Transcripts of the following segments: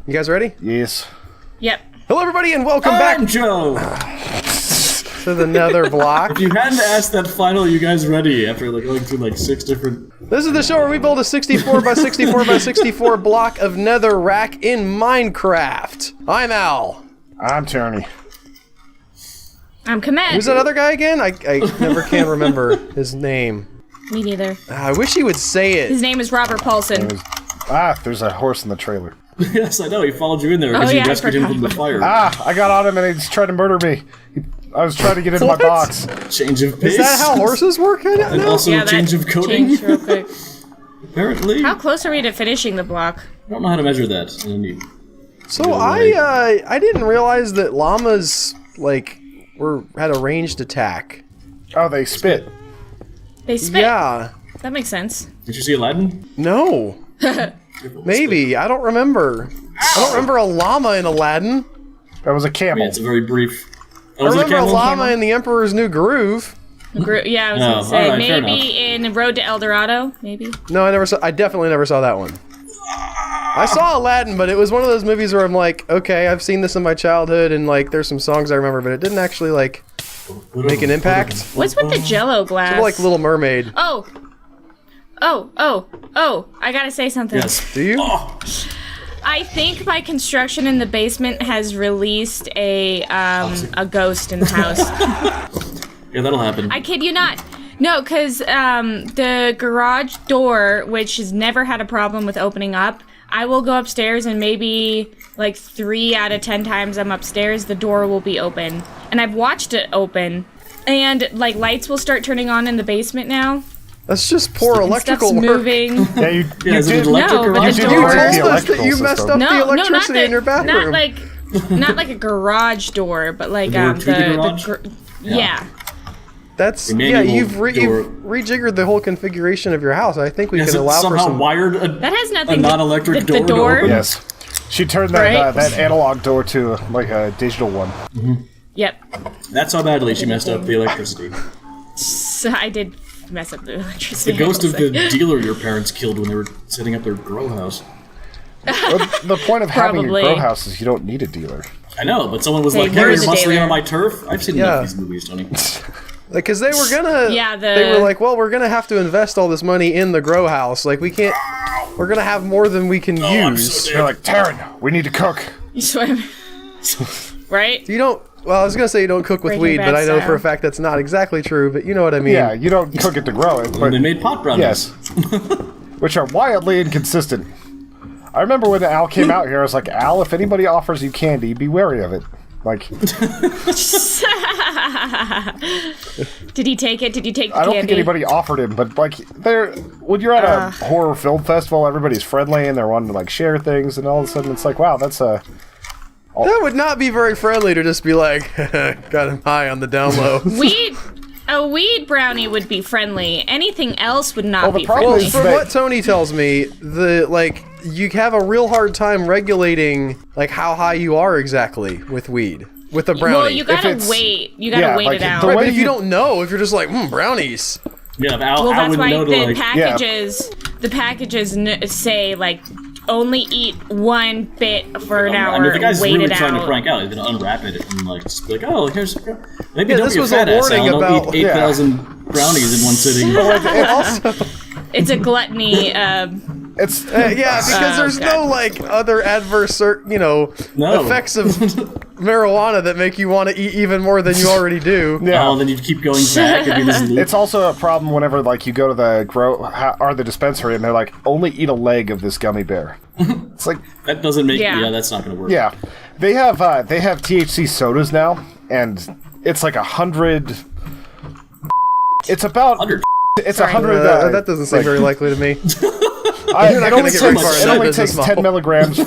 You guys ready? Yes. Yep. Hello, everybody, and welcome back I'm Joe. to the Netherblock. If you hadn't asked that final, you guys ready after like going through like 6 different. This is the show where we build a 64 by 64 by 64 block of nether rack in Minecraft. I'm Al. I'm Tony. I'm Komet. Who's that other guy again? I never can remember his name. Me neither. I wish he would say it. His name is Robert Paulson. There's a horse in the trailer. Yes, I know. He followed you in there because yeah, you I rescued him forgot. from the fire. I got on him and he's trying to murder me. I was trying to get into my What? box. Change of pace. Is that how horses work? I don't And know. also Yeah, that change of coding. changed real quick. Apparently. How close are we to finishing the block? I don't know how to measure that. So I didn't realize that llamas like had a ranged attack. Oh, they spit. They spit. Yeah. That makes sense. Did you see Aladdin? No. Maybe. I don't remember. I don't remember a llama in Aladdin. That was a Yeah, camel. it's a very brief. I remember a llama in The Emperor's New Groove. Yeah, I was No, gonna say alright, fair maybe in Road to El Dorado. Maybe. No, I definitely never saw that one. I saw Aladdin, but it was one of those movies where I'm like, okay, I've seen this in my childhood, and like, there's some songs I remember, but it didn't actually like make an impact. What's with the Jello glass? Sort of like Little Mermaid. Oh, I gotta say something. Yes. Do you? Oh, I think my construction in the basement has released a ghost in the house. yeah, that'll happen. I kid you not. No, because the garage door, which has never had a problem with opening up, I will go upstairs and maybe like 3 out of 10 times I'm upstairs, the door will be open. And I've watched it open. And like lights will start turning on in the basement now. That's just poor electrical Stuff's work. moving. Yeah, you is it did. electric No, or but not? the You door- told the us that electrical you messed system. up the electricity in your bathroom. not like a garage door, but like The door to the garage? yeah. That's The yeah. manual You've door. rejiggered the whole configuration of your house. I think we Yes, can it allow for somehow some. wired That has a nothing. non-electric the door. door. To open. Yes. She turned that Right. that analog door to like a digital one. Yep. That's how badly she messed up the electricity. So I did mess up the electricity. The ghost of the Like- dealer your parents killed when they were setting up their grow house. Well, the point of having a Probably. grow house is you don't need a dealer. I know, but someone was Hey, like, "Hey, where's you're the muscling dealer? on my turf." I've seen enough of these movies, Tony. Like, cause they were gonna. Yeah, They were like, well, we're gonna have to invest all this money in the grow house. Like, we can't. We're gonna have more than we can I'm use. so They're like, Taryn, we need to cook. You swim. Right? You don't. Well, I was gonna say you don't cook with Breaking weed, Bad but I know style. for a fact that's not exactly true. But you know what I mean. Yeah, you don't cook it to grow it, When but they made pot brownies. yes, which are wildly inconsistent. I remember when Al came out here, I was like, Al, if anybody offers you candy, be wary of it. Like, Did he take it? Did you take the I don't candy? think anybody offered him, but like, when you're at a horror film festival, everybody's friendly and they're wanting to like share things, and all of a sudden it's like, wow, that's a. That would not be very friendly to just be like, got him high on the down low. A weed brownie would be friendly. Anything else would not Well, the be problem friendly. is- From They- what Tony tells me, you have a real hard time regulating like how high you are exactly with weed. With a brownie. Well, you gotta it's- wait. You gotta yeah, wait like, it out. the Right, way but if you you- don't know, if you're just like, brownies. Yeah, Well, Al that's wouldn't why know to the like. packages say like only eat 1 bit for an hour. I mean, the guy's wait really it trying to out. prank out. He's gonna unwrap it and like just be like, "Oh, here's maybe Yeah, don't this be a was a fat ass, warning Al. about- Don't eat 8,000 brownies in one sitting." It also, It's a gluttony. it's Yeah, because there's God. no like other adverse, No. effects of marijuana that make you want to eat even more than you already do. yeah. Oh, then you keep going back and be this loop. It's also a problem whenever like you go to the the dispensary and they're like, only eat a leg of this gummy bear. It's like, That doesn't make. Yeah. Yeah, that's not gonna work. yeah, they have THC sodas now, and it's like 100. It's about 100. it's Sorry. 100. That doesn't seem very likely to me. It not only gonna get very far in takes, that it only business takes 10 model. milligrams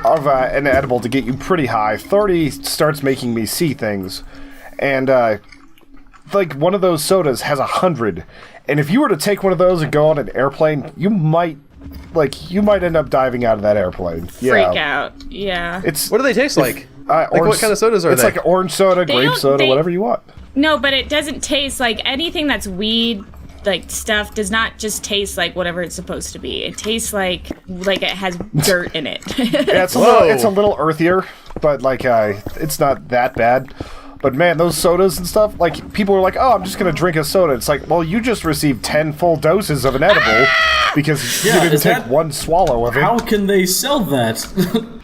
of an edible to get you pretty high. 30 starts making me see things, and like one of those sodas has 100, and if you were to take one of those and go on an airplane, you might end up diving out of that airplane. Freak out. Yeah. It's What do they taste like? like what kind of sodas are it's they? like orange soda, grape don't- soda, they- whatever you want. No, but it doesn't taste like anything that's weed. stuff does not just taste like whatever it's supposed to be. It tastes like it has dirt in it. Yeah, it's a little earthier, but like it's not that bad. But man, those sodas and stuff, like people are like, "Oh, I'm just gonna drink a soda." It's like, well, you just received 10 full doses of an edible because you didn't take one swallow of it. How can they sell that?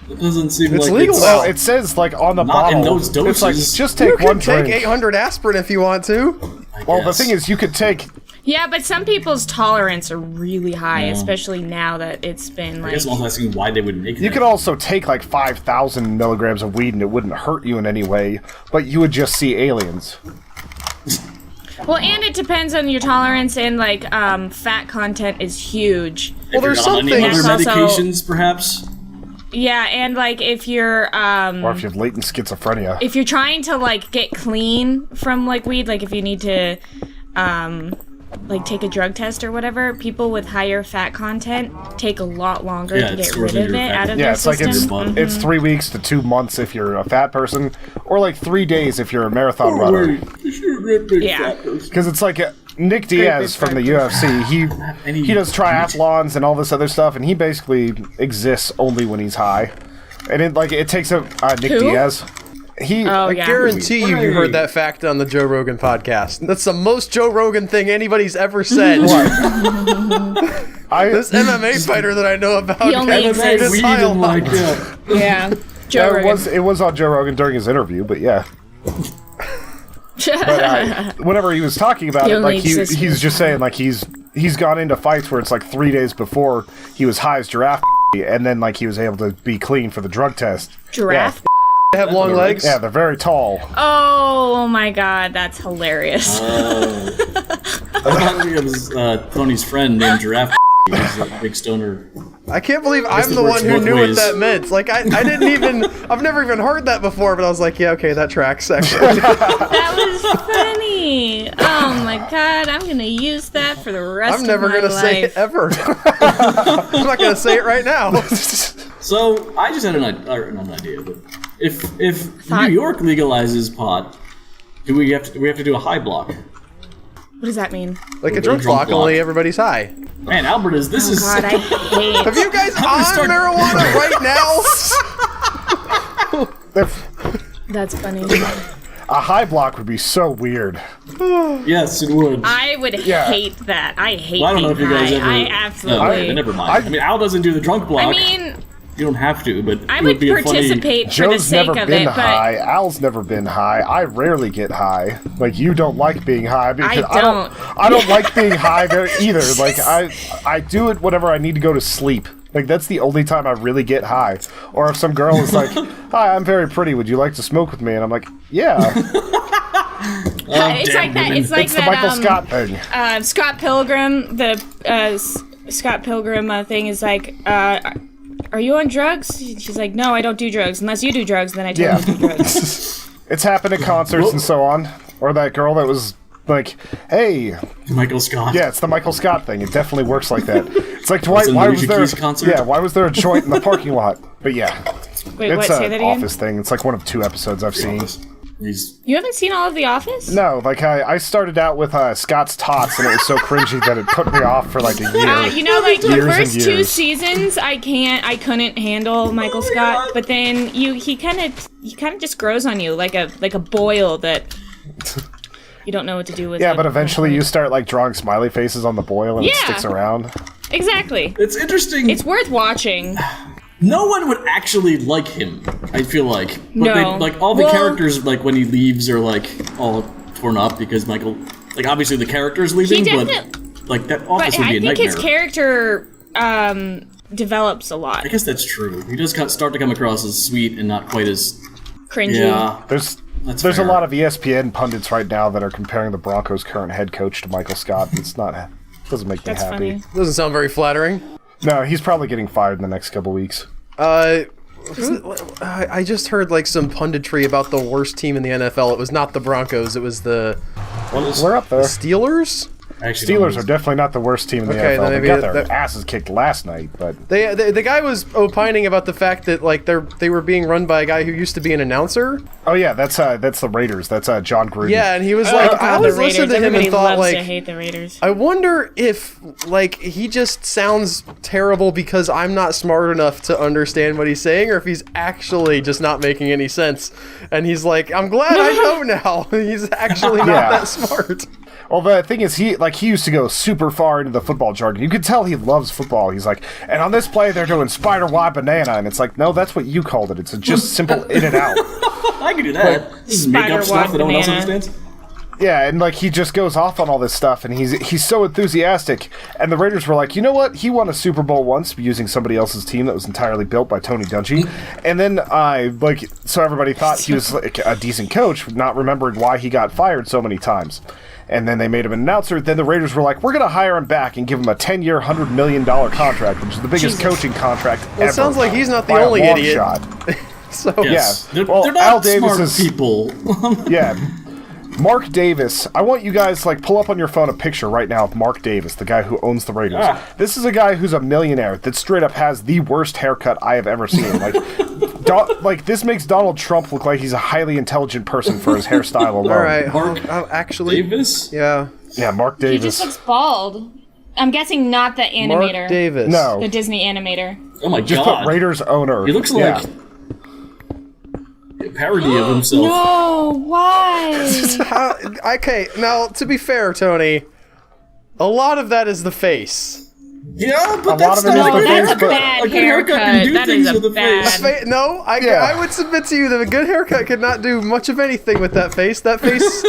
It doesn't seem It's like legal it's... now. Well, it says like on the Not bottle, in those doses. it's like just take You one can take drink. 800 aspirin if you want to. Well, the thing is, you could take. Yeah, but some people's tolerance are really high, especially now that it's been I like. guess I'm also asking why they would make that. You could also take like 5,000 milligrams of weed and it wouldn't hurt you in any way, but you would just see aliens. Well, and it depends on your tolerance, and like fat content is huge. Well, there's If you're on something- any other That's also- medications, perhaps. Yeah, and like if you're Or if you have latent schizophrenia. if you're trying to like get clean from like weed, like if you need to like take a drug test or whatever, people with higher fat content take a lot longer Yeah, to it get stores rid in of your it fat out of Yeah, their it's like system. it's 3 weeks to 2 months if you're a fat person, or like 3 days if you're a marathon runner. Yeah. Because it's like Nick Diaz from the UFC. He does triathlons and all this other stuff, and he basically exists only when he's high. And it takes a Nick Who? Diaz. Oh yeah. Guarantee you heard that fact on the Joe Rogan podcast. That's the most Joe Rogan thing anybody's ever said. This MMA fighter that I know about. He only gets exists. his Weed pile and like, on. Yeah. Joe Yeah, Rogan. it was on Joe Rogan during his interview, but yeah. But whenever he was talking about He it, only like exists he's just saying like he's gone into fights where it's like 3 days before he was high as giraffe, and then like he was able to be clean for the drug test. Giraffe. They have long legs. Yeah, they're very tall. Oh my god, that's hilarious. I thought it was Tony's friend named Giraffe. He's a big stoner. I can't believe guess I'm it the works one who both knew ways. what that meant. Like I didn't even. I've never even heard that before, but I was like, yeah, okay, that tracks actually. That was funny. Oh my god, I'm gonna use that for the rest I'm never of my gonna life. say it ever. I'm not gonna say it right now. So I just had not an idea, but if Thought- New York legalizes pot, do we have to do a high block? What does that mean? Like a We're drunk drunk block, block. only everybody's high. Man, Albert is this Oh is god, I hate. Have you guys gonna on start- marijuana right now? That's funny. A high block would be so weird. yes, it would. I would Yeah. hate that. I hate Well, I don't know being if you guys high. ever. I No, absolutely. never mind. I mean, Al doesn't do the drunk block. I mean, you don't have to, but I it would be a funny. participate for the Joe's sake never of been it, but high. Al's never been high. I rarely get high. Like you don't like being high because I don't. I don't like being high there either. Like I do it whenever I need to go to sleep. Like that's the only time I really get high. Or if some girl is like, "Hi, I'm very pretty. Would you like to smoke with me?" And I'm like, "Yeah." it's damn like that. women. It's like It's the that. Michael Scott thing. Scott Pilgrim. The Scott Pilgrim thing is like, are you on drugs? She's like, no, I don't do drugs unless you do drugs. Then I tell Yeah. you to do drugs. It's happened at concerts and so on. Or that girl that was like, "Hey, Michael Scott. yeah, it's the Michael Scott thing. It definitely works like that." It's like, Was it why the was Alicia there? Keys concert? Yeah, why was there a joint in the parking lot? But yeah, Wait, it's what? Say that an again. Office thing. It's like one of 2 episodes I've seen. He's You haven't seen all of The Office? No, like I started out with Scott's Tots, and it was so cringy that it put me off for like a year. You know, like the Years and first 2 years. seasons, I couldn't handle Michael Scott. But then he kind of just grows on you like a boil that you don't know what to do with. Yeah, it. but eventually you start like drawing smiley faces on the boil, and it Yeah. sticks around. Exactly. it's interesting. It's worth watching. No one would actually like him. I feel like, but No. like all the Well- characters, like when he leaves, are like all torn up because Michael. Like obviously the character is leaving, but like that office But would be I a think nightmare. his character develops a lot. I guess that's true. He does start to come across as sweet and not quite as Cringy. yeah. There's That's a fair. lot of ESPN pundits right now that are comparing the Broncos' current head coach to Michael Scott. It's not doesn't make me That's happy. funny. Doesn't sound very flattering. No, he's probably getting fired in the next couple weeks. I just heard like some punditry about the worst team in the NFL. It was not the Broncos. It was the We're up there. Steelers. Actually, Steelers are definitely not the worst team in the Okay, NFL. then They maybe got their that- asses kicked last night, but The guy was opining about the fact that like they were being run by a guy who used to be an announcer. oh yeah, that's the Raiders. That's John Gruden. Yeah, and he was like, I The always Raiders. listened to him Everybody and thought loves to like, hate the Raiders. I wonder if like he just sounds terrible because I'm not smart enough to understand what he's saying, or if he's actually just not making any sense. And he's like, I'm glad I know now. He's actually not Yeah. that smart. Well, the thing is, he used to go super far into the football jargon. You could tell he loves football. He's like, and on this play, they're doing spider wide banana, and it's like, no, that's what you called it. It's a just simple in and out. I can do that. This is make up stuff that no one else banana. understands. Yeah, and like he just goes off on all this stuff, and he's so enthusiastic. And the Raiders were like, you know what? He won a Super Bowl once using somebody else's team that was entirely built by Tony Dungy. And then so everybody thought he was like a decent coach, not remembering why he got fired so many times. And then they made him an announcer. Then the Raiders were like, we're going to hire him back and give him a 10-year, $100 million contract, which is the biggest coaching contract ever. It sounds like he's not the by a only long idiot. shot. So Yes. Yeah. They're, Well, they're not Al Davis smart is- people. Yeah. Mark Davis. I want you guys pull up on your phone a picture right now of Mark Davis, the guy who owns the Raiders. Ah. This is a guy who's a millionaire that straight up has the worst haircut I have ever seen. Like, this makes Donald Trump look like he's a highly intelligent person for his hairstyle alone. all right, Mark actually, Davis? yeah, Yeah, Mark He Davis. just looks bald. I'm guessing not the animator. Mark Davis. No. The Disney animator. Oh my Just god. put Raiders owner. He looks Yeah. like a parody of himself. No, why? Okay, now to be fair, Tony, a lot of that is the face. Yeah, but A lot that's of it is not the a face, that's a but- bad a good haircut can do That things is a with the face. bad. No, Yeah. I would submit to you that a good haircut could not do much of anything with that face. That face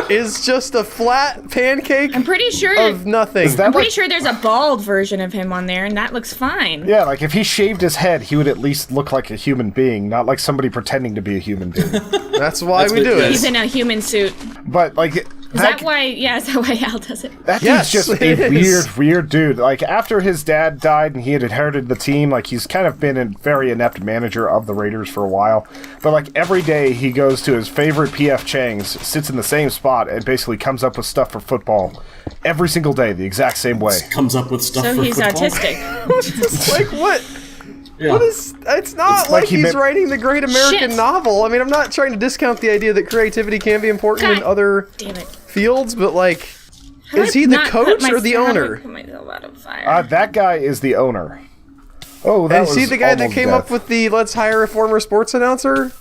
is just a flat pancake I'm pretty sure. of nothing. Is that I'm pretty like, sure there's a bald version of him on there, and that looks fine. yeah, like if he shaved his head, he would at least look like a human being, not like somebody pretending to be a human being. That's why That's we what do it it. He's in a human suit. But like Is that why? Yeah, is that why Al does it? that Yes, dude's just it a is. weird dude. Like after his dad died and he had inherited the team, like he's kind of been a very inept manager of the Raiders for a while. But like every day he goes to his favorite PF Chang's, sits in the same spot, and basically comes up with stuff for football every single day, the exact same way. Comes up with stuff So for he's football. autistic. It's like what? Yeah. What is? It's not It's like, like he he's meant- writing the great American Shit. novel. I mean, I'm not trying to discount the idea that creativity can be important in God other Damn it. fields, but like, How do is I he the not put coach my- or the how do I owner? put myself out of fire? That guy is the owner. Oh, that And is he was the guy that almost came death. up with the "Let's hire a former sports announcer"?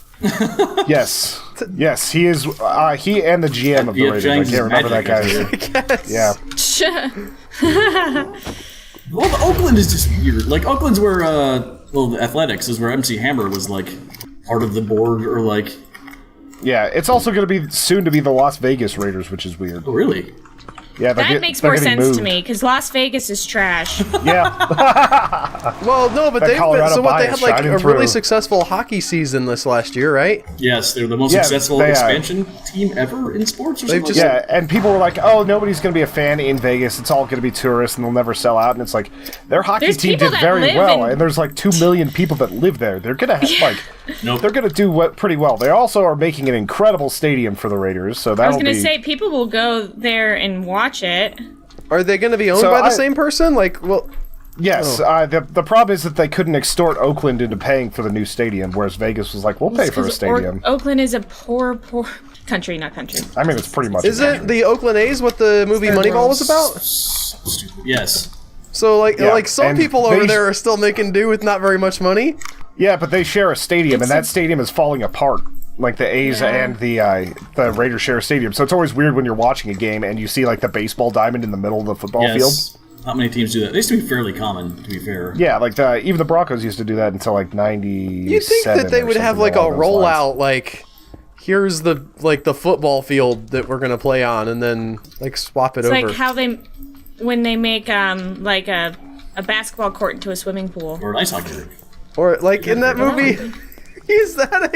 Yes, yes, he is. He and the GM of the PF Raiders. I Chang's can't remember that magic guy's is name. Yes. Yeah, Well, the Oakland is just weird. Like Oakland's where, the Athletics is where MC Hammer was like part of the board, or like, yeah. It's also going to be soon to be the Las Vegas Raiders, which is weird. oh really? Yeah, That makes more sense to me because Las Vegas is trash. Yeah, Well, no, but That they've been, Colorado so what they bias had like shining a really through. successful hockey season this last year, right? Yes, they're the most Yeah, successful they are. expansion team ever in sports, or They've something. just- like that? yeah. And people were like, "Oh, nobody's going to be a fan in Vegas. It's all going to be tourists, and they'll never sell out." And it's like their hockey There's team people did that very live well, in- and there's like 2 million people that live there. They're going to like. Nope. They're going to do pretty well. They also are making an incredible stadium for the Raiders, so I was that'll gonna be. say people will go there and watch it. Are they going to be owned So by the I- same person? Like, well, Yes, the problem is that they couldn't extort Oakland into paying for the new stadium, whereas Vegas was like, "We'll pay for a 'Cause stadium." Oakland is a poor country, not country. I mean, it's pretty much. isn't the Oakland A's what the movie Moneyball was about? So stupid. Yes. So like, Yeah, like some and people over they- there are still making do with not very much money. Yeah, but they share a stadium, and that stadium is falling apart. Like the A's Yeah. and the Raiders share a stadium, so it's always weird when you're watching a game and you see like the baseball diamond in the middle of the football field. Yes. Not many teams do that. They used to be fairly common, to be fair. Yeah, like even the Broncos used to do that until like '97. You'd think that they would have like a rollout, like here's the football field that we're gonna play on, and then like swap it It's over. like how when they make like a basketball court into a swimming pool. Or an ice hockey rink. Or like in that movie, is that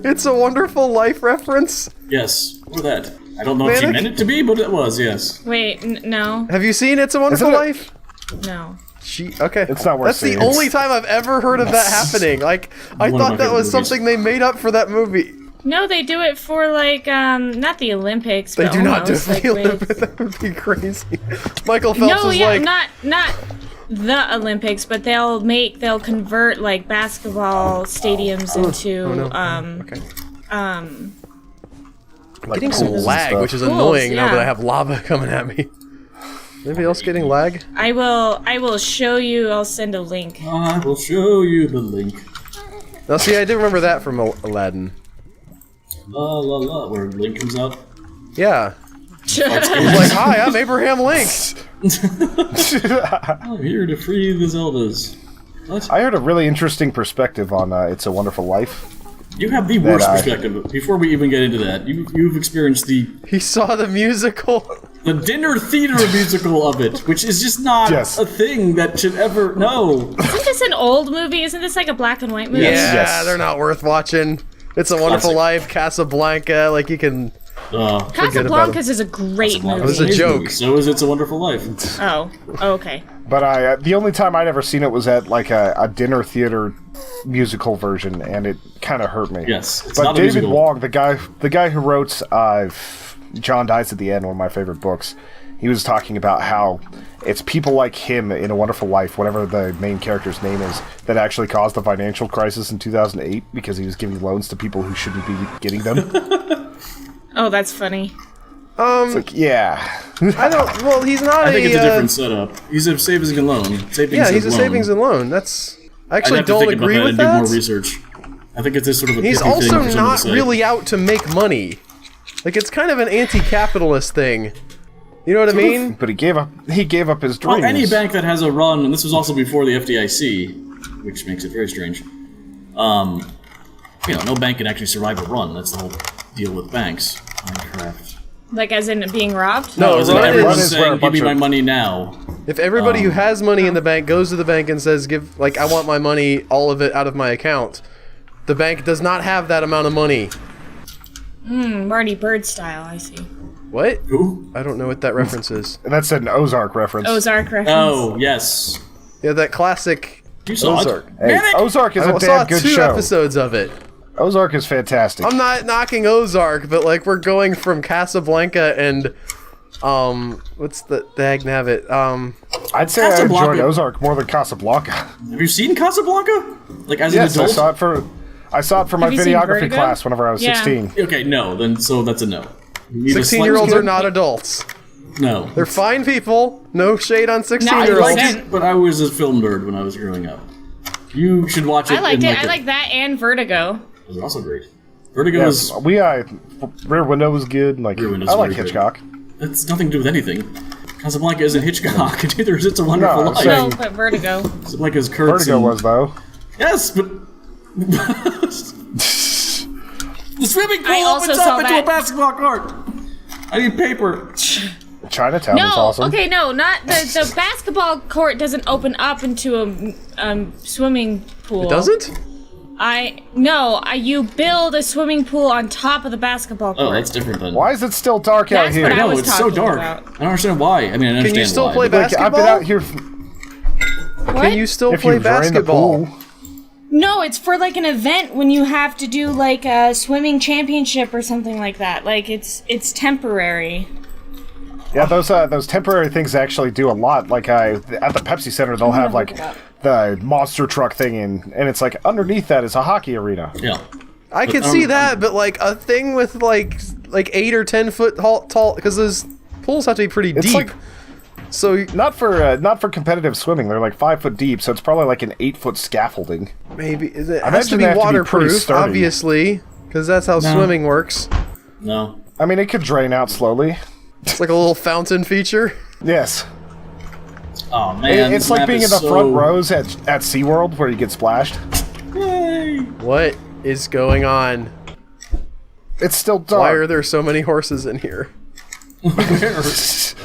It's a Wonderful Life reference? Yes. Or that. I don't know if she Manic? meant it to be, but it was, yes. Wait, no, Have you seen It's a Wonderful Isn't it- Life? no. Okay. It's not worth That's the seeing. only time I've ever heard of that happening. Like, I One of thought my that favorite was movies. something they made up for that movie. No, they do it for like not the Olympics. They but do not do it almost, for like, the with- Olympics. That would be crazy. Michael Phelps No, is yeah, like, not the Olympics, but they'll convert like basketball stadiums into Like getting some pools and lag, stuff. which is Pools, annoying now that yeah. I have lava coming at me. Anybody else getting lag? I will show you. I'll send a link. I will show you the link. Now, see, I do remember that from Aladdin. La la la, where Link comes out. Yeah. He's like, hi, I'm Abraham Links. I'm here to free the Zeldas. What? I heard a really interesting perspective on It's a Wonderful Life. You have the worst I- perspective. Before we even get into that, you've experienced the He saw the musical. dinner theater musical of it, which is just not Yes. a thing that should ever. No. Isn't this an old movie? Isn't this like a black and white movie? Yeah, Yes. they're not worth watching. It's a Wonderful Classic. Life, Casablanca, like you can... Oh. Casablanca's is a great movie. was a joke. So is It's a Wonderful Life. Oh, okay. But the only time I'd ever seen it was at like a dinner theater musical version, and it kind of hurt me. Yes, it's but not a David musical. Wong, the guy who wrote John Dies at the End, one of my favorite books, he was talking about how it's people like him in A Wonderful Life, whatever the main character's name is, that actually caused the financial crisis in 2008 because he was giving loans to people who shouldn't be getting them. Oh, that's funny. It's like, yeah. I don't... Well, he's not I think a... it's a different setup. He's a savings and loan. Yeah, he's a savings and loan. That's... I I'd actually have to don't think about agree that with and do that. more research. I think it's this sort of a He's pithy thing also for someone to not say. really out to make money. Like, it's kind of an anti-capitalist thing. You know what I mean? But he gave up his dreams. Well, any bank that has a run, and this was also before the FDIC, which makes it very strange. No bank can actually survive a run. That's the whole deal with banks. Minecraft. Like as in being robbed? No, As in run everyone's is... where a saying, give me bunch my of- money now. If everybody who has money in the bank goes to the bank and says, I want my money, all of it out of my account, the bank does not have that amount of money. Marty Bird style, I see. What? Who? I don't know what that reference is. That's an Ozark reference. Ozark reference. Oh, yes. Yeah, that classic... You saw Ozark. it. Hey, Manic! Ozark is I a saw damn good 2 show. episodes of it. Ozark is fantastic. I'm not knocking Ozark, but like we're going from Casablanca and what's the dagnabbit? I'd say I Casablanca- enjoyed Ozark more than Casablanca. Have you seen Casablanca? Like, as Yes, an I adult? saw it for my Have you seen videography Vertigo? class whenever I was Yeah. 16. Okay, no, then, so that's a no. You need a 16-year-olds slight- are not adults. No. They're fine people. No shade on I 16-year-olds. liked Yes. it, but I was a film nerd when I was growing up. You should watch it. I liked in, it. I like that and Vertigo. It was also great. Vertigo Yes, is... Rear Window was good. Like, Rear Window's I like very good. Hitchcock. That's nothing to do with anything. Casablanca isn't Hitchcock, and neither is It's a Wonderful No, I'm Life. saying- No, but Vertigo. Casablanca is Kurtz Vertigo and- was though. Yes, but... the swimming pool I also opens saw up into that. a basketball court! I need paper. Chinatown No, was awesome. okay, no, not the basketball court doesn't open up into a swimming pool. It doesn't? You build a swimming pool on top of the basketball court. Oh, that's different then. Why is it still dark out That's here? what I No, was it's so talking dark. about. I don't understand why. I mean, I understand Can you still why, play but- Like, I've been basketball? out here. What? Can you still If play you drain the basketball? pool, No, it's for like an event when you have to do like a swimming championship or something like that. Like it's temporary. yeah, those temporary things actually do a lot. Like at the Pepsi Center, they'll have look like it up. the monster truck thing and it's like underneath that is a hockey arena. Yeah. I could see that, but like a thing with like 8 or 10 foot tall, because those pools have to be pretty It's deep. like- So Not for competitive swimming. They're like 5 foot deep, so it's probably like an 8-foot scaffolding. maybe it has to imagine be they have to be pretty waterproof, sturdy. obviously, because that's how swimming works. No. I mean, it could drain out slowly. It's like a little fountain feature. Yes. Oh, man. It's this like map being in is the so... front rows at SeaWorld where you get splashed. Yay. What is going on? It's still Why are dark. there so many horses in here? Inside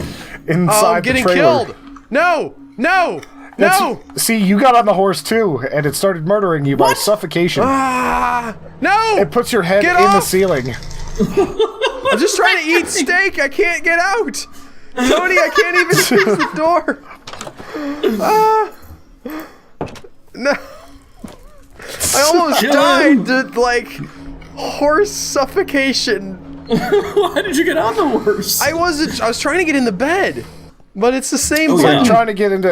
Oh, I'm the getting trailer. killed! No! No! That's- No! See, you got on the horse too, and it started murdering you by suffocation. Ah! No! It puts your head Get in the off! ceiling. I'm just trying to eat steak. I can't get out. Tony, I can't even use the door. Ah! No. I almost Kill died him. to, like, horse suffocation. Why did you get on the horse? I was trying to get in the bed, but it's the same Oh, thing. yeah.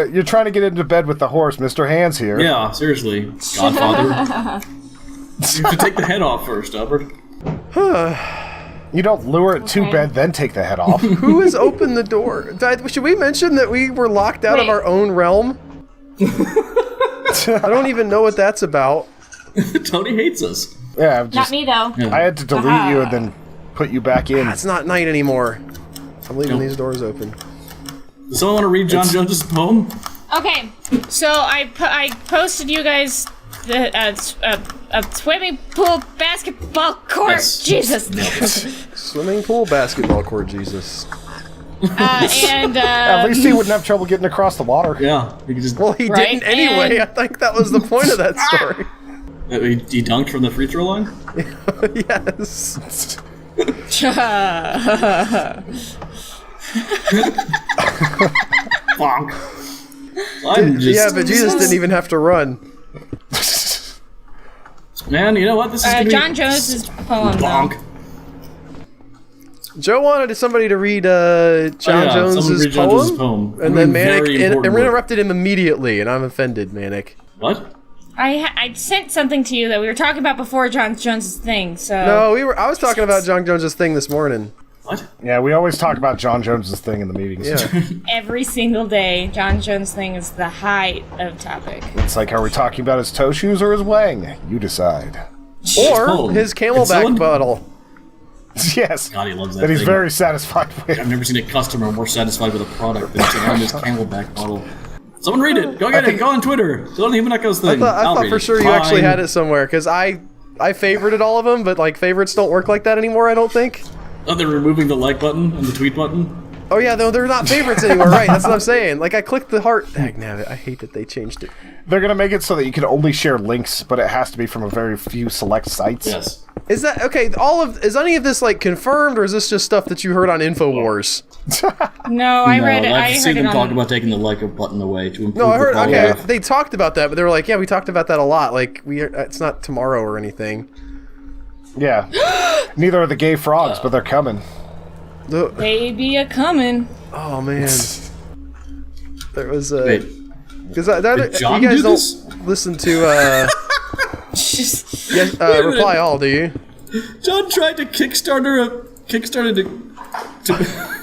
You're trying to get into bed with the horse, Mr. Hands here. Yeah, seriously. Godfather. You have to take the head off first, Albert. You don't lure it to bed, then take the head off. Who has opened the door? Should we mention that we were locked out of Wait. our own realm? I don't even know what that's about. Tony hates us. Yeah, Not me though. I had to delete you and then put you back in. It's not night anymore. I'm leaving Nope. these doors open. Does someone want to read John Jones's poem? Okay, so I posted you guys a swimming pool basketball court. Yes. Jesus. Swimming pool, basketball court, Jesus. And At least he wouldn't have trouble getting across the water. Yeah, you can just. Well, he Right, didn't anyway. and- I think that was the point of that story. He dunked from the free throw line. Yes. Bonk. I'm just, Yeah, but Jesus didn't even have to run. man, you know what? This is gonna John be Jones's poem. Though. bonk. Joe wanted somebody to read John someone Jones's read John Jones's poem. and then Manic Very important work. interrupted him immediately, and I'm offended, Manic. What? I sent something to you that we were talking about before John Jones's thing. So No, I was talking about John Jones's thing this morning. What? Yeah, we always talk about John Jones's thing in the meetings. Yeah. every single day, John Jones' thing is the height of topic. It's like, are we talking about his toe shoes or his wang? You decide. Or poem. his Can someone- camelback bottle. Yes. God, he loves that That he's thing. very satisfied with. I've never seen a customer more satisfied with a product than selling this Camelback bottle. Someone read it. Go get it. Go on Twitter. Go on the Eco's thing. I I'll thought read for it. sure you actually Fine. had it somewhere, because I favorited all of them, but like favorites don't work like that anymore, I don't think. Oh, they're removing the like button and the tweet button. Oh yeah, no, they're not favorites anymore, right? That's what I'm saying. Like I clicked the heart. Dagnabbit, I hate that they changed it. They're going to make it so that you can only share links, but it has to be from a very few select sites. Yes. Is that okay? Is any of this like confirmed, or is this just stuff that you heard on Infowars? No, I read it. I I've heard seen it them talk on. about taking the like button away to improve No, I heard. the Okay, quality. they talked about that, but they were like, "Yeah, we talked about that a lot. Like, it's not tomorrow or anything." Yeah. Neither are the gay frogs, but they're coming. They be a coming. Oh man, there was a Wait, because Did John you guys do don't this? listen to Reply All, do you? John tried to Kickstarted to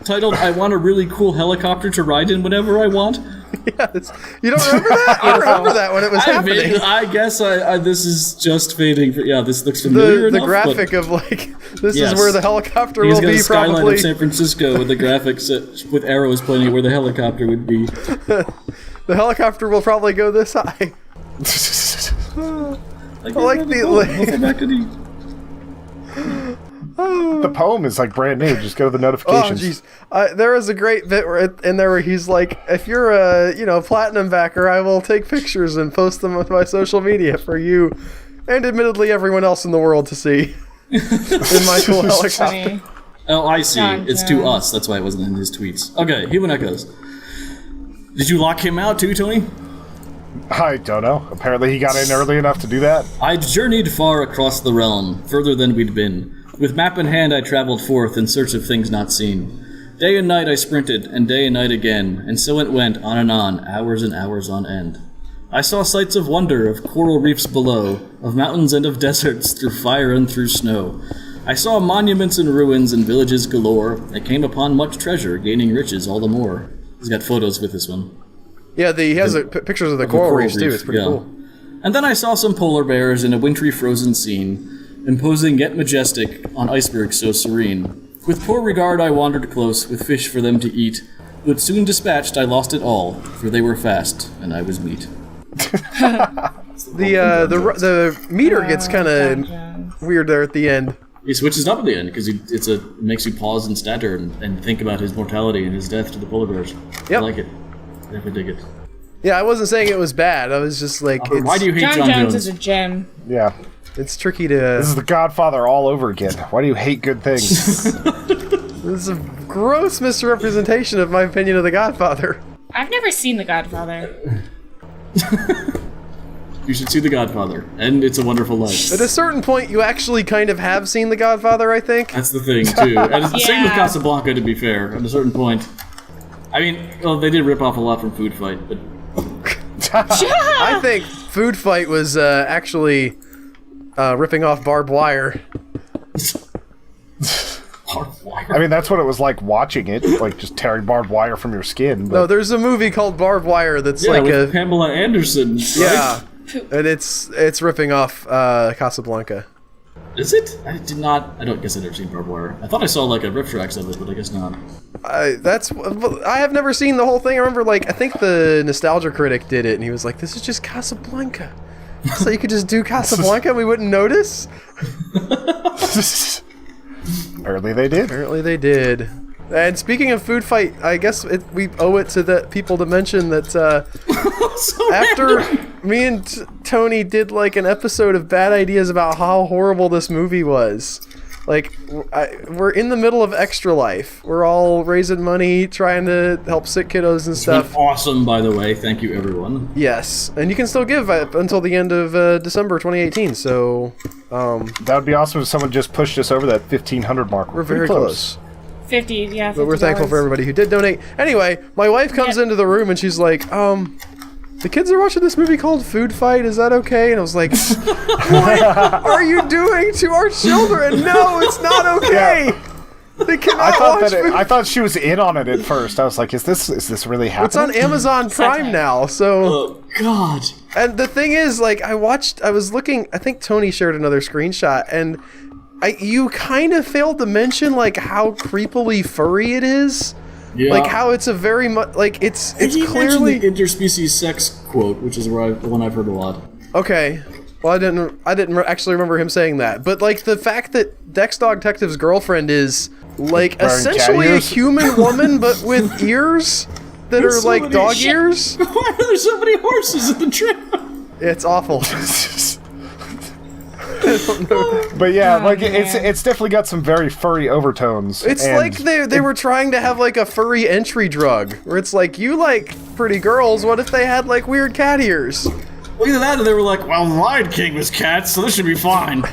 titled "I want a really cool helicopter to ride in whenever I want." Yes. You don't remember that? I remember that when it was happening. I guess this is just fading. Yeah, this looks familiar The enough. graphic but of like this Yes. is where the helicopter he's will got be a skyline probably. of San Francisco with the graphics with arrows pointing at where the helicopter would be. The helicopter will probably go this high. I like the. The poem is like brand new. Just go to the Oh notifications. jeez, there was a great bit in there where he's like, "If you're a platinum backer, I will take pictures and post them on my social media for you, and admittedly everyone else in the world to see." In my cool helicopter. Funny. Oh, I see. John It's to Jones. us. That's why it wasn't in his tweets. Okay, Human Echoes. Did you lock him out too, Tony? I don't know. Apparently he got in early enough to do that. I'd journeyed far across the realm, further than we'd been. With map in hand I traveled forth in search of things not seen. Day and night I sprinted, and day and night again, and so it went on and on, hours and hours on end. I saw sights of wonder, of coral reefs below, of mountains and of deserts, through fire and through snow. I saw monuments and ruins and villages galore. I came upon much treasure, gaining riches all the more. He's got photos with this one. Yeah, he has pictures of the coral reefs too. It's pretty yeah. cool. And then I saw some polar bears in a wintry frozen scene, imposing yet majestic on icebergs so serene. With poor regard I wandered close, with fish for them to eat, but soon dispatched I lost it all, for they were fast, and I was meat. The meter gets kind John of Jones. weird there at the end. He switches up at the end, because it makes you pause and stutter and think about his mortality and his death to the polar bears. I Yep. like it. I definitely dig it. Yeah, I wasn't saying it was bad. I was just like, Why do you hate John John Jones Jones? is a gem. Yeah. it's tricky This to. is the Godfather all over again. Why do you hate good things? This is a gross misrepresentation of my opinion of The Godfather. I've never seen The Godfather. You should see The Godfather, and It's a Wonderful Life. At a certain point, you actually kind of have seen The Godfather, I think. That's the thing, too. And it's the same with Yeah. Casablanca, to be fair, at a certain point. I mean, well, they did rip off a lot from Food Fight, but... I think Food Fight was actually ripping off Barbed Wire. Barbed wire. I mean, that's what it was like watching it, like just tearing barbed wire from your skin. No, But there's a movie called Barbed Wire that's Yeah, like with a... Pamela Anderson, right? Yeah. And it's ripping off Casablanca. Is it? I don't guess I've never seen Barbed Wire. I thought I saw, like, a rip tracks of it, but I guess not. I have never seen the whole thing. I remember, like, I think the Nostalgia Critic did it, and he was like, "This is just Casablanca." So you could just do Casablanca and we wouldn't notice? apparently they did. Apparently they did. And speaking of Food Fight, I guess we owe it to the people to mention that So after random. me and Tony did like an episode of Bad Ideas about how horrible this movie was. Like, we're in the middle of Extra Life. We're all raising money, trying to help sick kiddos and It's been stuff. awesome, by the way. Thank you, everyone. Yes, and you can still give up until the end of December 2018. So That would be awesome if someone just pushed us over that 1,500 mark. we're very close. 50, yeah. $50. But we're thankful for everybody who did donate. Anyway, my wife comes Yeah. into the room and she's like, the kids are watching this movie called Food Fight. Is that okay? And I was like, what are you doing to our children? No, it's not okay. They cannot watch Food I thought she was in on it at first. I was like, is this really happening? It's on Amazon Prime now, so... Oh, God. And the thing is, like, I was looking, I think Tony shared another screenshot, and you kind of failed to mention, like, how creepily furry it is. Yeah. Like, how it's a very much, like, it's He clearly... mentioned the interspecies sex quote, which is the one I've heard a lot. Okay. Well, I didn't actually remember him saying that, but, like, the fact that Dex Dog Detective's girlfriend is, like, Wearing essentially cat a ears? human woman, but with ears that are, so like, many dog shit. ears. Why are there so many horses in the trip? It's awful. But yeah, like man. it's definitely got some very furry overtones. It's and like they were trying to have like a furry entry drug, where it's like, you like pretty girls, what if they had like weird cat ears? Well, either that or they were like, well, Lion King was cats, so this should be fine.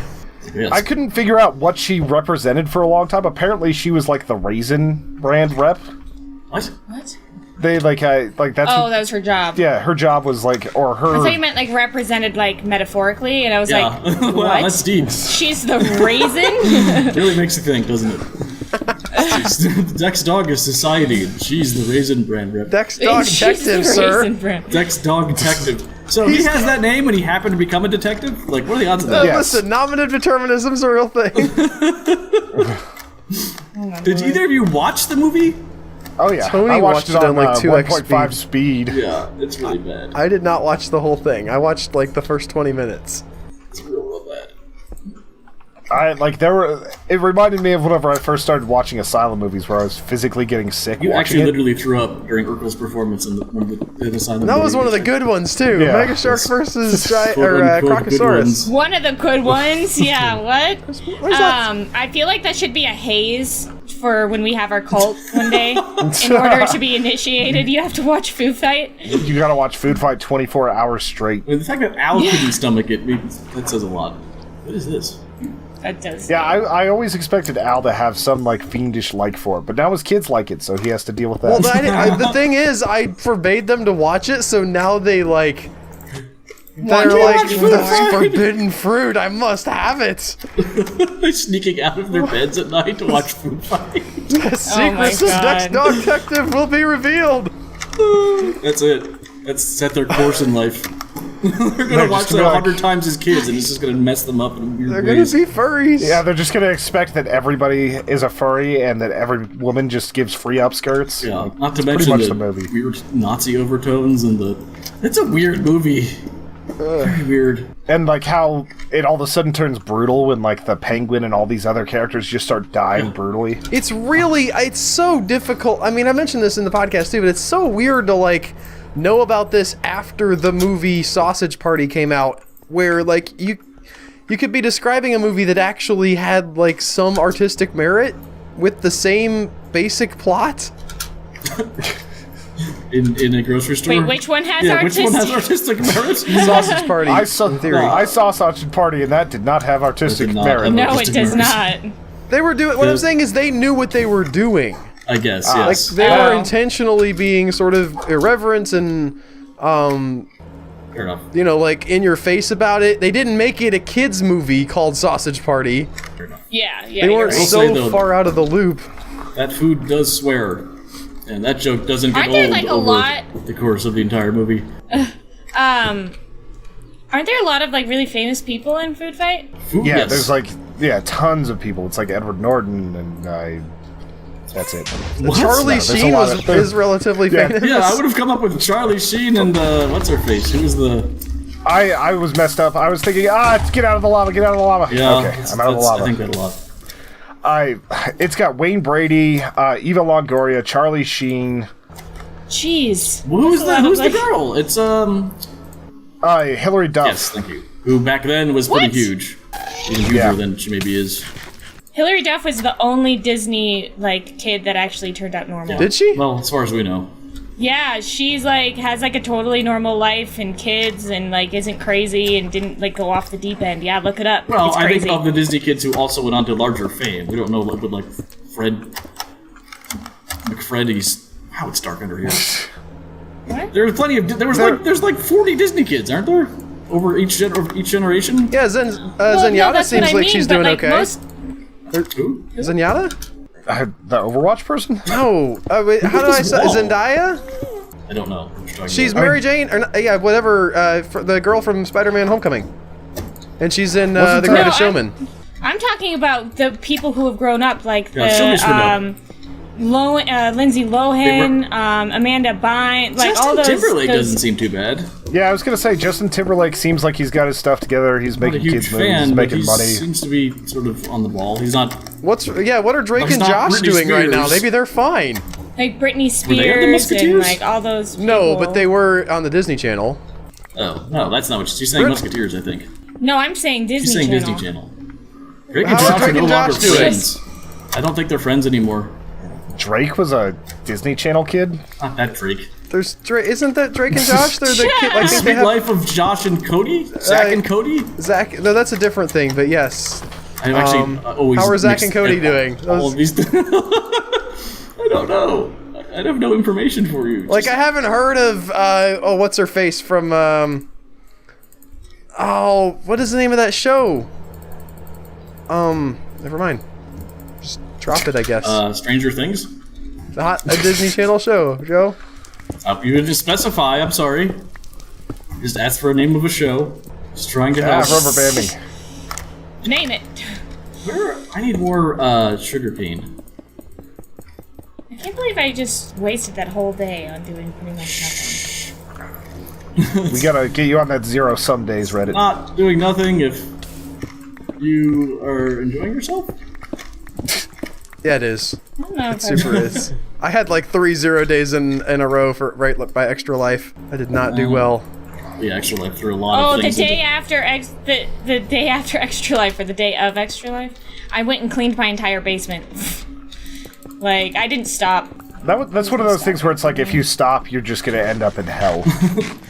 Yes. I couldn't figure out what she represented for a long time. Apparently, she was like the Raisin brand rep. What? What? They like that's Oh, that was her job. yeah, her job was like, or her. I thought you meant like represented like metaphorically, and I was Yeah. like, Wow, what? that's deep. She's the raisin? It really makes you think, doesn't it? Dex Dog is society, and she's the Raisin brand rep. Dex Dog She's Detective, the sir. raisin brand. Dex Dog Detective. So he has that name and he happened to become a detective? Like, what are the odds of that? Yes. Listen, nominative determinism's a real thing. Did either of you watch the movie? Oh yeah, Tony I watched it on like 2x 1.5 speed. Yeah, it's really bad. I did not watch the whole thing. I watched like the first 20 minutes. It's real bad. It reminded me of whenever I first started watching Asylum movies, where I was physically getting sick. You watching actually it. literally threw up during Urkel's performance in the Asylum. That was one of the good ones too. Yeah. Mega Shark versus Quote-unquote good Crocosaurus. ones. One of the good ones, yeah, what? Where's that? I feel like that should be a haze for when we have our cult one day. In order to be initiated, you have to watch Food Fight. You gotta watch Food Fight 24 hours straight. I mean, the fact that Al couldn't stomach it, that says a lot. What is this? That does. Yeah, I always expected Al to have some like fiendish like for it, but now his kids like it, so he has to deal with that. Well, the thing is, I forbade them to watch it, so now they like. They're can't like, watch Food that's Fight." forbidden fruit. I must have it. They're sneaking out of their beds at night to watch Food Fight. The secrets of God. Dex Dog Detective will be revealed. That's it. That's set their course in life. They're gonna They're watch just that gonna be 100 times as kids, and it's just gonna mess them up in weird They're gonna ways. be furries. Yeah, they're just gonna expect that everybody is a furry and that every woman just gives free upskirts. Yeah, Like, not to pretty mention much the, the movie. weird Nazi overtones and the. It's a weird movie. Very weird. And like how it all of a sudden turns brutal when like the penguin and all these other characters just start dying brutally. It's so difficult. I mean, I mentioned this in the podcast too, but it's so weird to like know about this after the movie Sausage Party came out, where like you could be describing a movie that actually had like some artistic merit with the same basic plot. in a grocery store. Wait, which one has yeah, artistic? which one has artistic merit? Sausage Party. I saw Sausage Party, and that did not have artistic It did not merit. have No, it artistic does merit. not. They were doing. What I'm saying is they knew what they were doing. I guess, Like yes. they were Oh. intentionally being sort of irreverent and, Fair enough. you know, like in your face about it. They didn't make it a kids movie called Sausage Party. Fair enough. Yeah. They You're weren't right. I'll say, though, so far out of the loop. That food does swear, and that joke doesn't get Aren't there, old like, a over lot- the course of the entire movie. Aren't there a lot of like really famous people in Food Fight? Food, Yeah, yes. there's like tons of people. It's like Edward Norton and that's it. What? Charlie No, there's a Sheen lot is relatively Yeah. famous. Yeah, I would have come up with Charlie Sheen and what's her face? Who was the? I was messed up. I was thinking, get out of the lava, get out of the lava. Yeah, Okay, I'm out of the lava. I think that a lot. It's got Wayne Brady, Eva Longoria, Charlie Sheen, Jeez. Who's That's a lot who's of, the like- girl? It's Hillary Duff. yes, thank you. Who back then was pretty What? huge, even huger Yeah. than she maybe is. Hillary Duff was the only Disney like kid that actually turned out normal. Did she? Well, as far as we know. Yeah, she's like has like a totally normal life and kids and like isn't crazy and didn't like go off the deep end. Yeah, look it up. Well, it's I crazy. think of the Disney kids who also went on to larger fame. We don't know what would like Fred McFreddy's. Wow, it's dark under here. What? There's plenty of. There's like 40 Disney kids, aren't there? Over each generation. Yeah, Well, no, Zenyatta that's seems what I like mean, she's but, doing like, okay. most- Who? Zenyatta? The Overwatch person? No. Wait, how did I say Wall. Zendaya? I don't know. What you're talking She's about. Mary Jane, or yeah, whatever. The girl from Spider-Man: Homecoming, and she's in Wasn't The that- Greatest No, Showman. I'm talking about the people who have grown up, like Yeah, show me the Swindle. Lindsay Lohan, Amanda Bynes, like all Justin those. Timberlake those- doesn't seem too bad. Yeah, I was gonna say Justin Timberlake seems like he's got his stuff together. He's Not a making huge kids movies, fan, he's but making he money. seems to be sort of on the ball. He's not. What are Drake He's and not Josh Britney doing right now? Spears. Maybe they're fine. like Britney they the Spears and Musketeers? like all those. No, people. but they were on the Disney Channel. Oh no, that's not what she's saying. Brit- Musketeers, I think. No, I'm saying Disney She's saying Channel. Disney Channel. Drake How and are Josh Drake are no and longer Josh doing? friends. I don't think they're friends anymore. Drake was a Disney Channel kid. Not that Drake. There's Isn't that Drake and Josh? They're the kid. Like, The they Sweet have Life of Josh and Cody? Zach and Cody? Zach. No, that's a different thing. But yes. I've actually always how are Zach mixed and Cody doing? All of these. I don't know. I have no information for you. Like I haven't heard of what's her face from what is the name of that show? Never mind. Just drop it, I guess. Stranger Things? Not a Disney Channel show, Joe. You would just specify. I'm sorry. Just ask for a name of a show. Just trying to help. Rubber banding. Name it. I need more sugar cane. I can't believe I just wasted that whole day on doing pretty much nothing. We gotta get you on that zero some days, Reddit. Not doing nothing if you are enjoying yourself. Yeah, it is. I don't know if Super is. I had like 3 0 days in a row for by Extra Life. I did not do well. Yeah, Extra Life threw a lot Oh, of the things. day after the day after Extra Life, or the day of Extra Life, I went and cleaned my entire basement. Like I didn't stop. That's one of those things where it's like if you stop, you're just gonna end up in hell.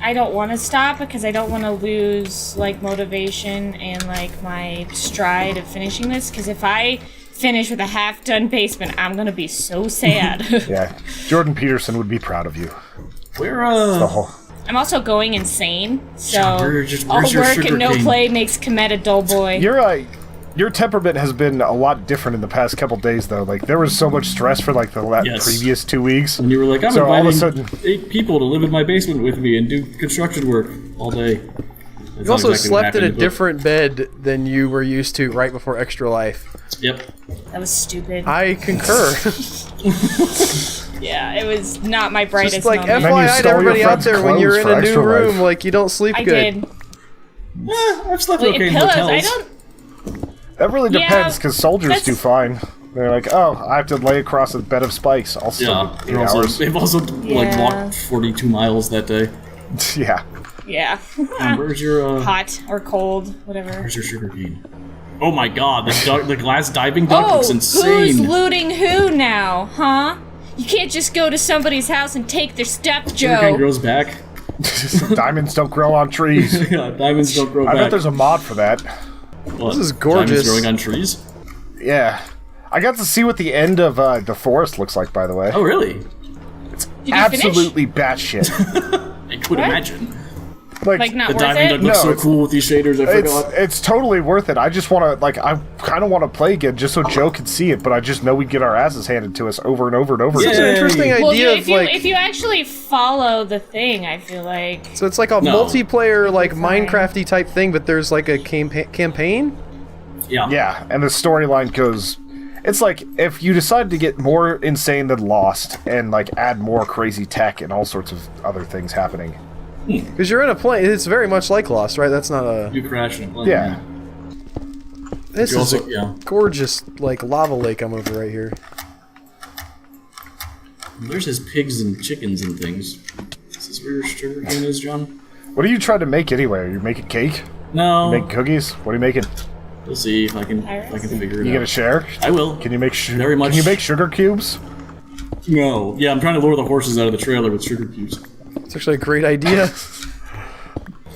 I don't want to stop because I don't want to lose like motivation and like my stride of finishing this. Because if I finish with a half-done basement, I'm gonna be so sad. Yeah, Jordan Peterson would be proud of you. Where The whole. I'm also going insane, so where's all your work sugar and no cane? play makes Komet a dull boy. Your temperament has been a lot different in the past couple days, though. Like there was so much stress for like the Yes. previous 2 weeks. And you were like, I'm So all of a inviting sudden- 8 people to live in my basement with me and do construction work all day. That's You also not exactly what slept in a happened, but- different bed than you were used to right before Extra Life. Yep. That was stupid. I concur. Yeah, it was not my brightest Just like moment. then you FYI to stole your everybody out friend's there, when clothes you're in for a new Extra room, Life. like you don't sleep I good. did. I've slept Wait, okay in pillows. hotels. I don't. That really Yeah, depends, because soldiers that's- do fine. They're like, oh, I have to lay across a bed of spikes. I'll still Yeah, get 8 they're also, hours. they've also like Yeah. walked 42 miles that day. Yeah. Yeah. Where's your Hot or cold, whatever. where's your sugar cane? Oh my god, the glass diving duck Oh, looks who's insane. looting who now, huh? You can't just go to somebody's house and take their stuff, Sugarcane Joe. grows back. Diamonds don't grow on trees. Yeah, diamonds don't grow I back. bet there's a mod for that. What? This is gorgeous. Diamonds growing on trees? Yeah. I got to see what the end of the forest looks like, by the way. Oh, really? Did you Absolutely batshit. I could What? imagine. Like, not The worth diamond it? that looks No, so it's- cool with these shaders, I forgot. It's totally worth it. I just want to, like, I kind of want to play again just so Joe could see it, but I just know we'd get our asses handed to us over and over and over Yeah. It's again. an interesting Well, idea if of you like. if you actually follow the thing, I feel like. So it's like a No. multiplayer, like Fine. Minecrafty type thing, but there's like a campaign. Yeah. Yeah, and the storyline goes... It's like, if you decide to get more insane than Lost and, like, add more crazy tech and all sorts of other things happening. Because you're in a plane. It's very much like Lost, right? That's not a. You crash and plane. Yeah. This You is also, a yeah. gorgeous, like, lava lake I'm over right here. There's his pigs and chickens and things. Is this where your sugarcane is, John? What are you trying to make anyway? Are you making cake? No. Make cookies? What are you making? We'll see if I can figure it You out. gonna share? I will. Can you make Very much. Can you make sugar cubes? No. Yeah, I'm trying to lure the horses out of the trailer with sugar cubes. It's actually a great idea.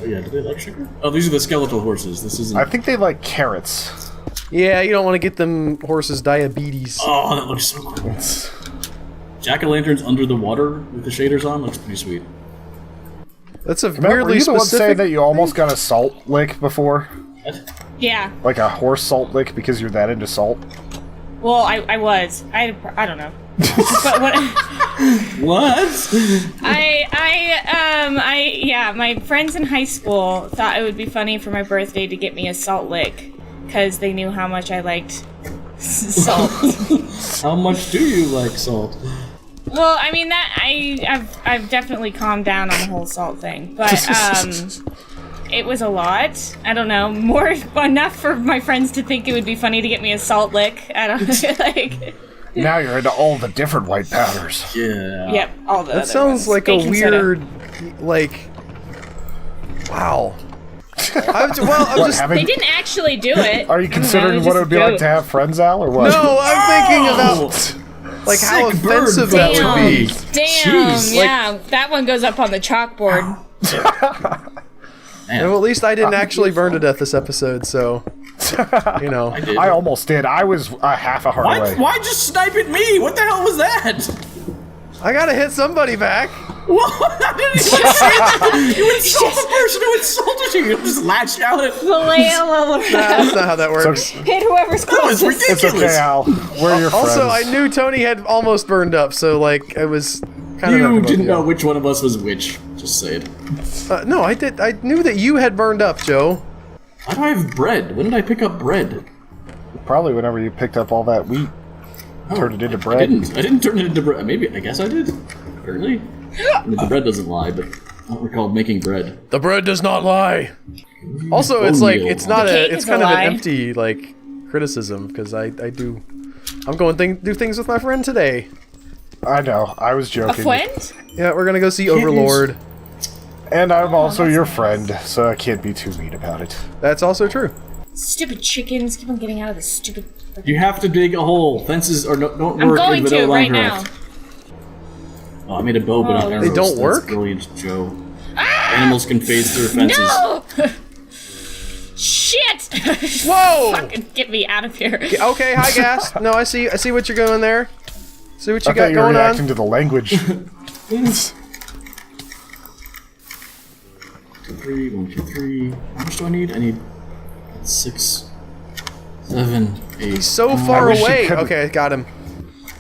Oh yeah, do they like sugar? Oh, these are the skeletal horses. This isn't. I think they like carrots. Yeah, you don't want to get them horses diabetes. Oh, that looks so cool. Jack-o'-lanterns under the water with the shaders on looks pretty sweet. That's a Matt, were weirdly you the one saying specific. that you almost got a salt lick before? What? Yeah. Like a horse salt lick because you're that into salt? Well, I was. I don't know. But what? What? Yeah, my friends in high school thought it would be funny for my birthday to get me a salt lick because they knew how much I liked salt. How much do you like salt? Well, I mean I've definitely calmed down on the whole salt thing, but it was a lot. I don't know, more enough for my friends to think it would be funny to get me a salt lick. I don't like. Now you're into all the different white powders. Yeah. Yep, all the. That other sounds ones. like a Baking soda. weird, like. Wow. I'm just. Having- They didn't actually do it. Are you considering what it would be like to have friends, Al, or what? No, I'm thinking Oh! about like how Sick bird offensive that would be. Damn, Jeez. yeah, that one goes up on the chalkboard. And well, at least I didn't actually burn to death this episode, so you know. I did. I almost did. I was half a heart away. Why'd you snipe at me? What the hell was that? I gotta hit somebody back. What? I didn't even say that. You insult the person who insulted you. You just latched out at. That's not how that works. Hit whoever's That was closest. It's ridiculous. okay, Al. We're your friends. Also, I knew Tony had almost burned up, so like it was kind You of. didn't know which one of us was which. Just say it. No, I did. I knew that you had burned up, Joe. Why do I have bread? When did I pick up bread? Probably whenever you picked up all that wheat, turned it into I bread. didn't turn it into bread. Maybe. I guess I did. Apparently. I mean, the bread doesn't lie, but I don't recall making bread. The bread does not lie. Also, it's like Oatmeal. it's not The a. cake It's is a kind of lie. an empty like criticism because I do. I'm going do things with my friend today. I know. I was A joking. friend? Yeah, we're gonna go see Overlord. And I'm also your friend, so I can't be too mean about it. That's also true. Stupid chickens keep on getting out of this stupid. You have to dig a hole. Fences are don't work I'm going in to vanilla right Minecraft. now. Oh, I made a bow, but not Oh, arrows. They don't That's work? Brilliant, Joe. Animals can phase through fences. No! Shit! Whoa! Fucking get me out of here. Okay, hi gas. No, I see what you're going there. See what you I got thought you were going reacting on. to the language. 3, 1, 2, 3. How much do I need? I need 6, 7, 8. So far wish you away. couldn't- Okay, got him.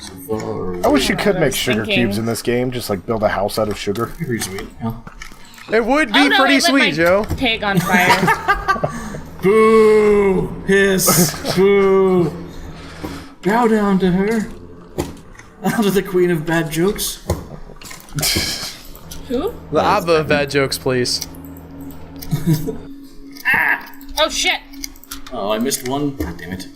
So far. I wish you could I make was sugar thinking- cubes in this game, just like build a house out of sugar. Pretty sweet. Yeah. It would be Oh no, pretty I lit my sweet, Joe. pig on fire. Boo! Hiss! Boo! Bow down to her. Bow to the queen of bad jokes. Who? The Abba of bad jokes, please. Oh shit! Oh, I missed one. God damn it.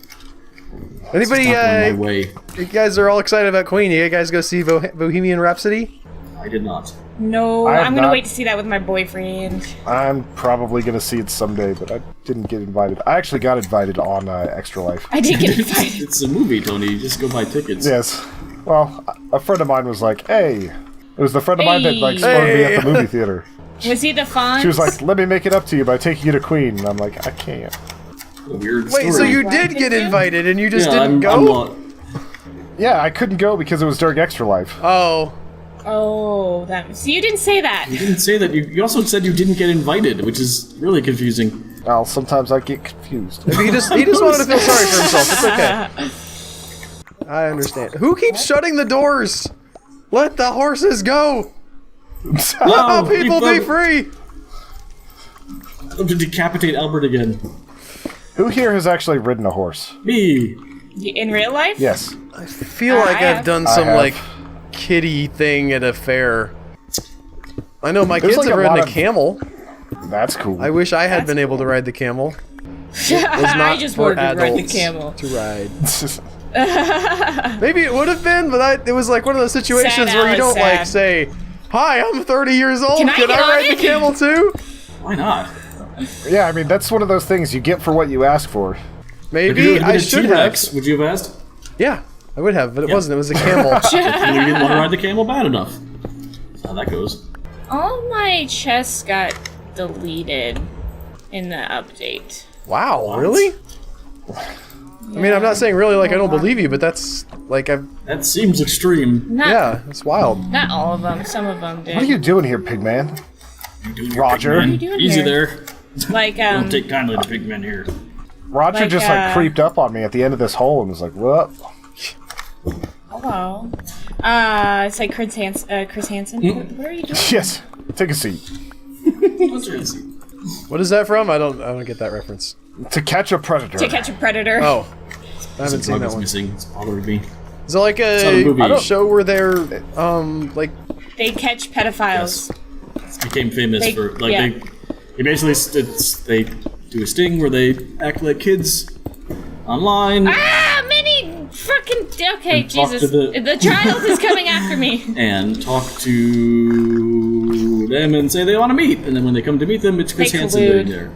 Anybody? Not going my way. You guys are all excited about Queen. You guys go see Bohemian Rhapsody? I did not. No, I have I'm gonna not- wait to see that with my boyfriend. I'm probably gonna see it someday, but I didn't get invited. I actually got invited on Extra Life. I did get invited. It's a movie, Tony. You just go buy tickets. Yes. Well, a friend of mine was like, "Hey," it was the friend of mine that like spun me at the movie theater. Was he the Fonz? She was like, "Let me make it up to you by taking you to Queen." And I'm like, "I can't." A weird Wait, story. so you Why did did get you? invited and you just Yeah, didn't I'm go? not. Yeah, I couldn't go because it was during Extra Life. Oh. Oh, that. So you didn't say that. You didn't say that. You also said you didn't get invited, which is really confusing. Well, sometimes I get confused. Maybe he just wanted to feel sorry for himself. It's okay. I understand. Who keeps shutting the doors? Let the horses go! Let No, the people be free! I'm to decapitate Albert again. Who here has actually ridden a horse? Me. In real life? Yes. I feel like I I've have. done I some have. like kiddie thing at a fair. I know my There's, kids like, have a ridden lot a of- camel. That's cool. I wish I had been able to ride the camel. It's I not just for wanted to ride the adults camel. to ride. Maybe it would have been, but it was like one of those situations Sad where you Alice, don't like sad. say, "Hi, I'm 30 years old. Can I get on ride it?" the camel too?" Why not? Yeah, I mean, that's one of those things you get for what you ask for. If you Maybe had I been a should T-Rex, have. would you have asked? Yeah, I would have, but it wasn't. It was a camel. You didn't want to ride the camel bad enough. That's how that goes. All my chests got deleted in the update. Wow, What? really? I mean, I'm not saying really like I don't believe you, but that's like That seems extreme. Not, it's wild. not all of them. Some of them did. What are you doing here, Pigman? You doing your Roger. pigmen? What are you doing Easy here? there. Like Don't take kindly to pigmen here. Roger Like, just like creeped up on me at the end of this hole and was like, "What?" hello. It's like Chris Hansen. What are you doing? Yes. Take a seat. What is that from? I don't get that reference. To catch a predator. To catch a predator. Oh, I haven't seen Drug that is one. missing. It's bothering me. Is it like not a a movie. show where they're like They catch pedophiles. Yes. It became famous They- for like yeah. they basically they do a sting where they act like kids online Ah, many fucking. Okay, And talk Jesus. to the- The child is coming after me. and talk to them and say they want to meet, and then when they come to meet them, it's Chris They Hansen collude. doing there.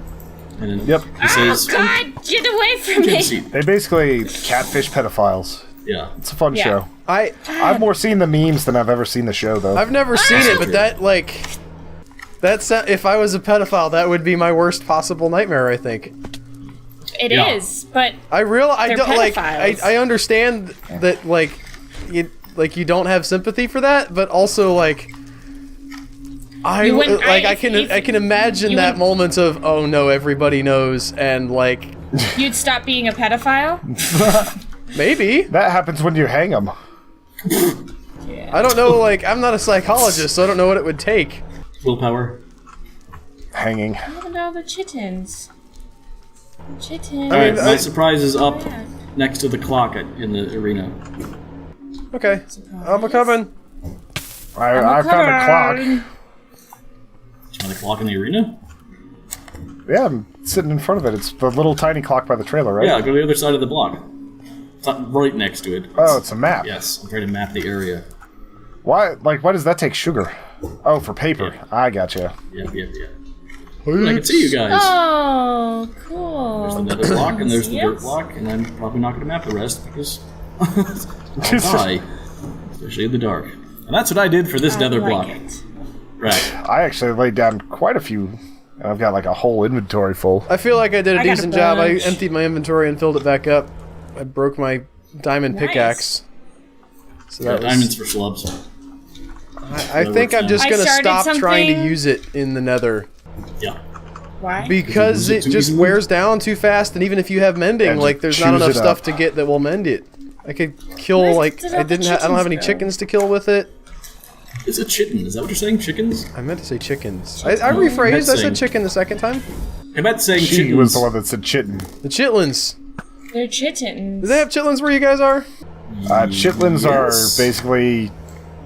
And then Yep. he Oh says, God! Get away from "Take a me! seat." They basically catfish pedophiles. Yeah. It's a fun Yeah. show. I've I've more seen the memes than I've ever seen the show, though. never seen it, but true. that like that's if I was a pedophile, that would be my worst possible nightmare. I think. It Yeah. is, but I They're don't like. pedophiles. I understand that like you don't have sympathy for that, but also like. You wouldn't- I can imagine you that wouldn't- moment of oh no, everybody knows, and like you'd stop being a pedophile. maybe That happens when you hang them. I don't know, like I'm not a psychologist, so I don't know what it would take. Willpower. Hanging. What about the chittens? Chittens. All right, mean, my surprise is up Yeah. next to the clock in the arena. Okay, I'm a coming. I found a clock. Is there a clock in the arena? Yeah, I'm sitting in front of it. It's the little tiny clock by the trailer, right? Yeah, go to the other side of the block. It's not right next to it. Oh, it's a map. Yes, I'm trying to map the area. Why? Like, why does that take sugar? Oh, for paper. Yeah. I gotcha. Yeah. I can see you guys. Oh, There's the cool. nether block, and there's the dirt Yes. block, and I'm probably not going to map the rest because I'll die, especially in the dark. And that's what I did for this nether block. Like it. Right. I actually laid down quite a few, and I've got like a whole inventory full. I feel like I did a I got a decent job. I bunch. emptied my inventory and filled it back up. I broke my diamond Nice. pickaxe. So Yeah, that diamonds was, for schlubs. I think I'm just I gonna started stop trying to something- use it in the nether Yeah. Why? because Use it it too just easily? wears down too fast, and even if you have mending, Yeah, like just there's not chews enough it stuff up. to get that will mend it. I could kill Where's like the I don't have chickens any go? chickens to kill with it. It's a chitin. Is that what you're saying? Chickens? I meant to say chickens. I rephrased. I That's said saying- chicken the second time. I meant saying She chickens. was the one that said chitten. The chitlins. They're chittens. Do they have chitlins where you guys are? Chitlins Yes. are basically...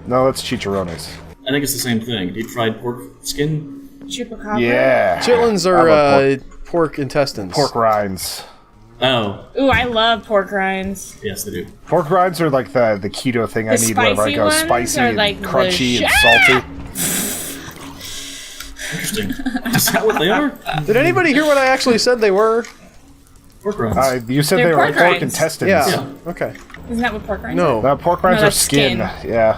No, that's chicharrones. I think it's the same thing. Deep fried pork skin. Chupacabra? Yeah. Chitlins I are love pork intestines. pork rinds. Oh, Ooh, I love pork rinds. yes, they do. Pork rinds are like the keto thing I The need whenever I spicy go ones spicy are and like the crunchy and salty. Interesting. Is that what they are? Did anybody hear what I actually said they were? Pork rinds. You said They're they were pork pork rinds. intestines. Yeah. Okay. Isn't that what pork rinds No. are? Pork rinds No, are that's skin. skin. Yeah.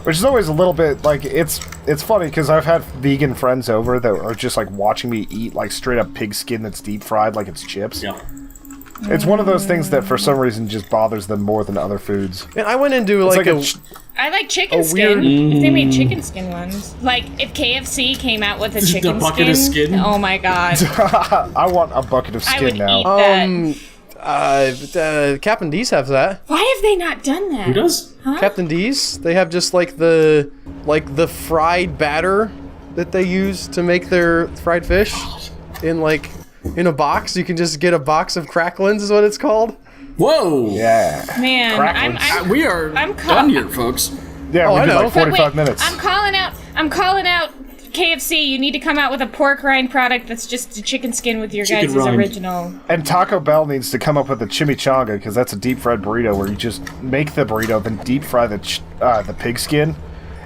Which is always a little bit, like, it's funny, because I've had vegan friends over that are just, like, watching me eat, like, straight-up pig skin that's deep-fried like it's chips. Yeah. It's one of those things that, for some reason, just bothers them more than other foods. And I went into It's like, I like chicken weird- skin. If they made chicken skin ones. Like, if KFC came out with a Just a chicken bucket of skin? Oh my god. I want a bucket of I skin would now. eat that. Captain D's have that. Why have they not done that? Who does? Captain D's, they have just like the fried batter that they use to make their fried fish in a box. You can just get a box of cracklins is what it's called. Whoa! Yeah. Man, Cracklins. We are I'm done here, folks. Yeah, Oh, we I did know. like But 45 wait, minutes. I'm calling out KFC. You need to come out with a pork rind product that's just a chicken skin with your Chicken guys' rind. original. And Taco Bell needs to come up with a chimichanga, because that's a deep-fried burrito where you just make the burrito, then deep-fry the pig skin,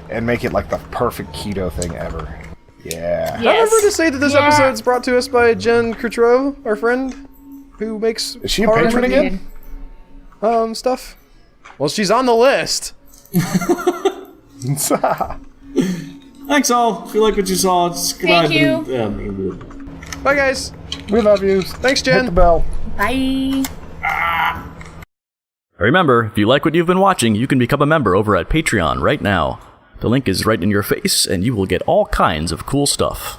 and make it like the perfect keto thing ever. Yeah. Yes. I remember to say that this Yeah. episode's brought to us by Jen Krutrov, our friend, who makes Is she a horror patron movie, again? stuff. Well, she's on the list. Thanks all. If you like what you saw, just good Thank night you. and- Bye, guys. We love you. Thanks, Hit Jen. the bell. Bye. Remember, if you like what you've been watching, you can become a member over at Patreon right now. The link is right in your face, and you will get all kinds of cool stuff.